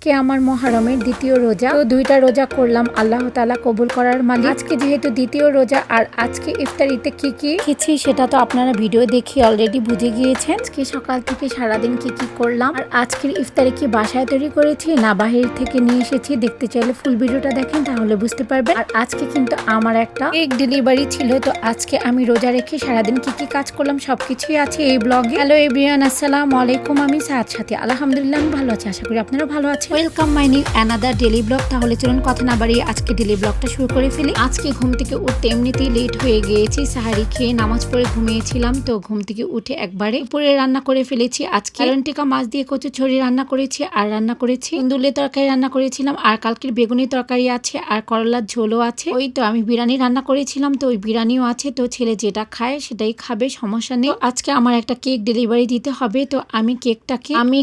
আজকে আমার মহরমের দ্বিতীয় রোজা, তো দুইটা রোজা করলাম, আল্লাহ তাআলা কবুল করার মালিক। আজকে যেহেতু দ্বিতীয় রোজা আর আজকে ইফতারিতে কি কি খেয়েছি সেটা তো আপনারা ভিডিও দেখে অলরেডি বুঝে গিয়েছেন। আজকে সকাল থেকে সারাদিন কি কি করলাম আর আজকের ইফতারি কি বাসায় তৈরি করেছি না বাহির থেকে নিয়ে এসেছি, দেখতে চাইলে ফুল ভিডিওটা দেখেন তাহলে বুঝতে পারবেন। আর আজকে কিন্তু আমার একটা কেক ডেলিভারি ছিল, তো আজকে আমি রোজা রেখে সারাদিন কি কি কাজ করলাম সবকিছুই আছে এই ব্লগে। হ্যালো এভরিওয়ান, আসসালামু আলাইকুম। আমি সাথে সাথে আলহামদুলিল্লাহ আমি ভালো আছি, আশা করি আপনারা ভালো আছেন। Welcome my new another daily blog. তাহলে চলুন কথা না বাড়িয়ে আজকে ডেলি ব্লগটা শুরু করে ফেলি। আজকে ঘুম থেকে উঠতে এমনিতেই লেট হয়ে গিয়েছি, সাহারি খেয়ে নামাজ পড়ে ঘুমিয়েছিলাম, তো ঘুম থেকে উঠে একবারে উপরে রান্না করে ফেলেছি। আজকে কারণটিকা মাছ দিয়ে কচু ছড়ি রান্না করেছি আর রান্না করেছি কুন্দুলের তরকারি রান্না করেছিলাম, আর কালকের বেগুনি তরকারি আছে আর করলার ঝোলও আছে। ওই তো আমি বিরিয়ানি রান্না করেছিলাম, তো ওই বিরিয়ানিও আছে, তো ছেলে যেটা খায় সেটাই খাবে, সমস্যা নেই। আজকে আমার একটা কেক ডেলিভারি দিতে হবে, তো আমি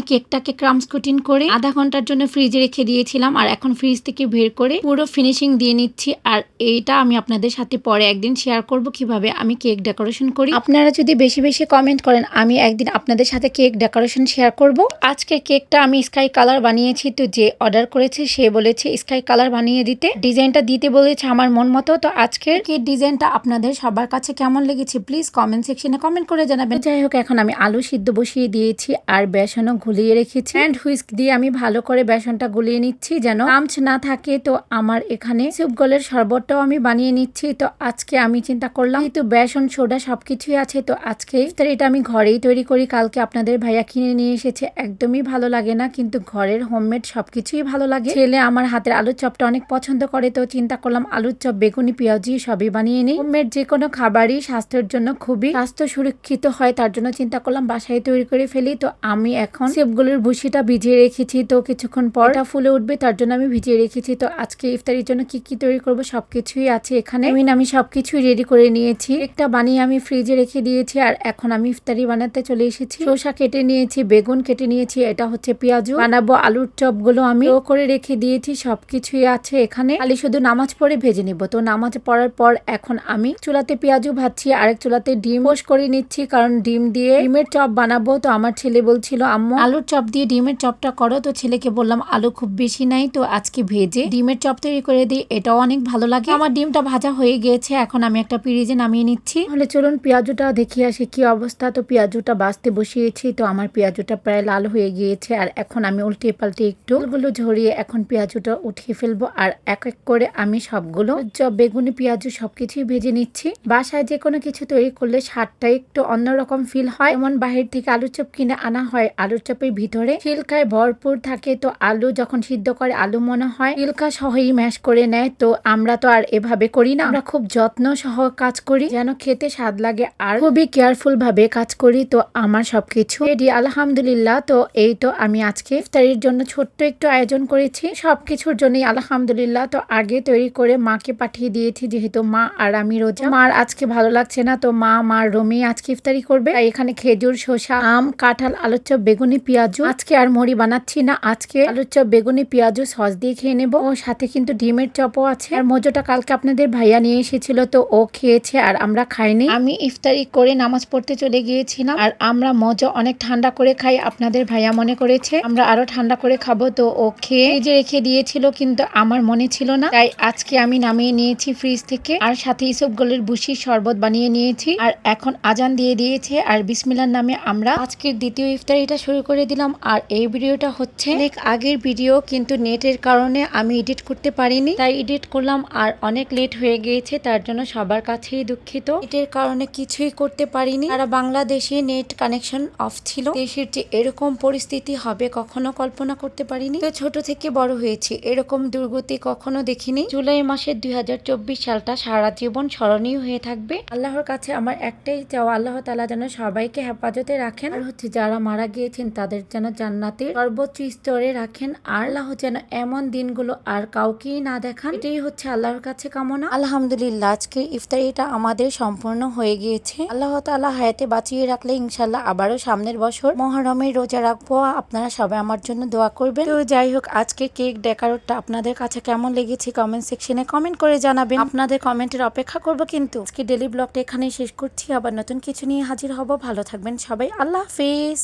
কেকটাকে ক্রামস কোটিং করে আধা ঘন্টার জন্য ফ্রিজে রেখে দিয়েছিলাম, আর এখন ফ্রিজ থেকে বের করে পুরো ফিনিশিং দিয়ে নিচ্ছি। আর এইটা আমি আপনাদের সাথে পরে একদিন শেয়ার করব কিভাবে আমি কেক ডেকোরেশন করি। আপনারা যদি বেশি বেশি কমেন্ট করেন আমি একদিন আপনাদের সাথে কেক ডেকোরেশন শেয়ার করব। আজকে কেকটা আমি স্কাই কালার বানিয়েছি, তো যে অর্ডার করেছে সে বলেছে স্কাই কালার বানিয়ে দিতে, ডিজাইনটা দিতে বলেছে আমার মন মতো। তো আজকের কেক ডিজাইনটা আপনাদের সবার কাছে কেমন লেগেছে প্লিজ কমেন্ট সেকশনে কমেন্ট করে জানাবেন। যাই হোক, এখন আমি আলু সিদ্ধ বসিয়ে দিয়েছি আর বেসনও ঘুলিয়ে রেখেছি। হ্যান্ড হুইস্ক দিয়ে আমি ভালো করে বেসনটা গুলিয়ে নিচ্ছি যেন আঁচ না থাকে। তো আমার এখানে ইসবগোলের শরবতটাও আমি বানিয়ে নিচ্ছি। তো আজকে আমি চিন্তা করলাম যেহেতু বেসন সোডা সবকিছুই আছে, তো আজকে ইফতারিটা আমি ঘরেই তৈরি করি। কালকে আপনাদের ভাইয়া কিনে নিয়ে এসেছে, একদমই ভালো লাগে না, কিন্তু ঘরের হোমমেড সবকিছুই ভালো লাগে। ছেলে আমার হাতের আলুর চপটা অনেক পছন্দ করে, তো চিন্তা করলাম আলুর চপ বেগুনি পেঁয়াজি সবই বানিয়ে নিই। হোমমেড যে কোনো খাবারই স্বাস্থ্যের জন্য খুবই স্বাস্থ্য সুরক্ষিত হয়, তার জন্য চিন্তা করলাম বাসায় তৈরি করে ফেলি। তো আমি এখন সেবগুলোর ভুসিটা ভিজিয়ে রেখেছি, তো কিছুক্ষণ পর এটা ফুলে উঠবে, তার জন্য আমি ভিজিয়ে রেখেছি। তো আজকে ইফতারির জন্য কি কি তৈরি করব সবকিছুই আছে এখানে। আমি সবকিছুই রেডি করে নিয়েছি, একটা বানিয়ে আমি ফ্রিজে রেখে দিয়েছি, আর এখন আমি ইফতারি বানাতে চলে এসেছি। শসা কেটে নিয়েছি, বেগুন কেটে নিয়েছি, এটা হচ্ছে পেঁয়াজু বানাবো। আলুর চপ গুলো আমি করে রেখে দিয়েছি, সবকিছুই আছে এখানে, খালি শুধু নামাজ পড়ে ভেজে নিব। তো নামাজ পড়ার পর এখন আমি চুলাতে পেঁয়াজু ভাজছি, আরেক চুলাতে ডিম পোস্ট করে নিচ্ছি, কারণ ডিম দিয়ে ডিমের চপ বানাবো। তো আমার ছেলে বলছিল আম্মু আলুর চপ দিয়ে ডিমের চপটা করো, তো ছেলেকে বললাম আলু খুব বেশি নাই, তো আজকে ভেজে ডিমের চপ তৈরি করে দিই, এটাও অনেক ভালো লাগে। আমার ডিমটা ভাজা হয়ে গিয়েছে, এখন আমি একটা পিরিজে নামিয়ে নিচ্ছি। তাহলে চলুন পেঁয়াজুটা দেখিয়ে আসি কি অবস্থা। তো পেঁয়াজুটা বাছতে বসিয়েছি, তো আমার পেঁয়াজুটা প্রায় লাল হয়ে গিয়েছে, আর এখন আমি উল্টে পাল্টে একটু গুলো ঝরিয়ে এখন পেঁয়াজুটা উঠিয়ে ফেলবো, আর এক এক করে আমি সবগুলো চপ বেগুনি পেঁয়াজু সবকিছুই ভেজে নিচ্ছি। বাসায় যে কোনো কিছু তৈরি করলে স্বাদটা একটু অন্যরকম ফিল হয়। যেমন বাহির থেকে আলুর চপ কিনে আনা হয়, আলুর চপের ভিতরে ছিলকায় ভরপুর থাকে, তো আলু যখন সিদ্ধ করে আলু মনে হয় ছিলকা সহই ম্যাশ করে নেয়। তো আমরা তো আর এভাবে করি না, আমরা খুব যত্ন সহ কাজ করি যেন খেতে স্বাদ লাগে, আর খুবই কেয়ারফুল ভাবে কাজ করি। তো আমার সবকিছু রেডি আলহামদুলিল্লাহ। তো এই তো আমি আজকে ইফতারির জন্য ছোট্ট একটু আয়োজন করেছি, সবকিছুর জন্যই আলহামদুলিল্লাহ। তো আগে তৈরি করে মাকে পাঠিয়ে দিয়েছি, যেহেতু মা আর আমি রোজা, মার আজকে ভালো লাগছে না, তো মার রুমে আজকে ইফতারি করবে। তাই এখানে খেজুর, শসা, আম, কাঁঠাল, আলুর চপ বেগুনি পেঁয়াজু, আজকে আর মুড়ি বানাচ্ছি না, আজকে আলুর চপ বেগুনি পেঁয়াজু সস দিয়ে খেয়ে নেবো। ও সাথে কিন্তু ডিমের চপও আছে, আর মজোটা কালকে আপনাদের ভাইয়া নিয়ে এসেছিল, তো ও খেয়েছে আর আমরা খাইনি। আমি ইফতারি করে নামাজ পড়তে চলে গিয়েছিলাম, আর আমরা মজা অনেক ঠান্ডা করে খাই, আপনাদের ভাইয়া মনে করেছে আমরা আরো ঠান্ডা করে খাবো, তো ও খেয়ে ফ্রিজে রেখে দিয়েছিল, কিন্তু আমার মনে ছিল না, তাই আজকে আমি নামিয়ে নিয়েছি ফ্রিজ থেকে, আর সাথে ইসবগোলের ভুসির শরবত বানিয়ে নিয়েছি। আর এখন আজান দিয়ে দিয়েছে, আর বিসমিল্লাহর নামে আমরা আজকের দ্বিতীয় ইফতারিটা শুরু করে দিলাম। আর এই ভিডিওটা হচ্ছে অনেক আগের ভিডিও, কিন্তু নেটের কারণে আমি এডিট করতে পারিনি, তাই এডিট করলাম, আর অনেক লেট হয়ে গিয়েছে, তার জন্য সবার কাছেই দুঃখিত। নেটের কারণে কিছুই করতে পারিনি, সারা বাংলাদেশে নেট কানেকশন অফ ছিল। দেশের যে এরকম পরিস্থিতি হবে কখনো কল্পনা করতে পারিনি। তো ছোট থেকে বড় হয়েছি, এরকম দুর্গতি কখনো দেখিনি। জুলাই মাসের 2024 সালটা সারা জীবন স্মরণীয় হয়ে থাকবে। আল্লাহর কাছে আমার একটাই চাওয়া, আল্লাহ তাআলা যেন সবাইকে হেফাজতে রাখেন, আর হচ্ছে যারা মারা গিয়েছেন তাদের যেন জান্নাতের সর্বোচ্চ স্তরে রাখেন, আর আল্লাহ যেন এমন দিনগুলো আর কাউকেই না দেখান, এটাই হচ্ছে আল্লাহর কাছে কামনা। আলহামদুলিল্লাহ আজকে ইফতারিটা আমাদের সম্পূর্ণ হয়ে গিয়েছে। আল্লাহ তাআলা হায়াতে বাঁচিয়ে রাখলে ইনশাল্লাহ আবারও সামনের বছর মহরমের রোজা রাখবো। আপনারা সবাই আমার জন্য দোয়া করবেন। তো যাই হোক, আজকে কেক ডেকোরেটটা আপনাদের কাছে কেমন লেগেছে কমেন্ট সেকশনে কমেন্ট করে জানাবেন, আপনাদের কমেন্টের অপেক্ষা করব। কিন্তু আজকে ডেলি ব্লগটা এখানেই শেষ করছি, আবার নতুন কিছু নিয়ে হাজির হব। ভালো থাকবেন সবাই, আল্লাহ হাফেজ।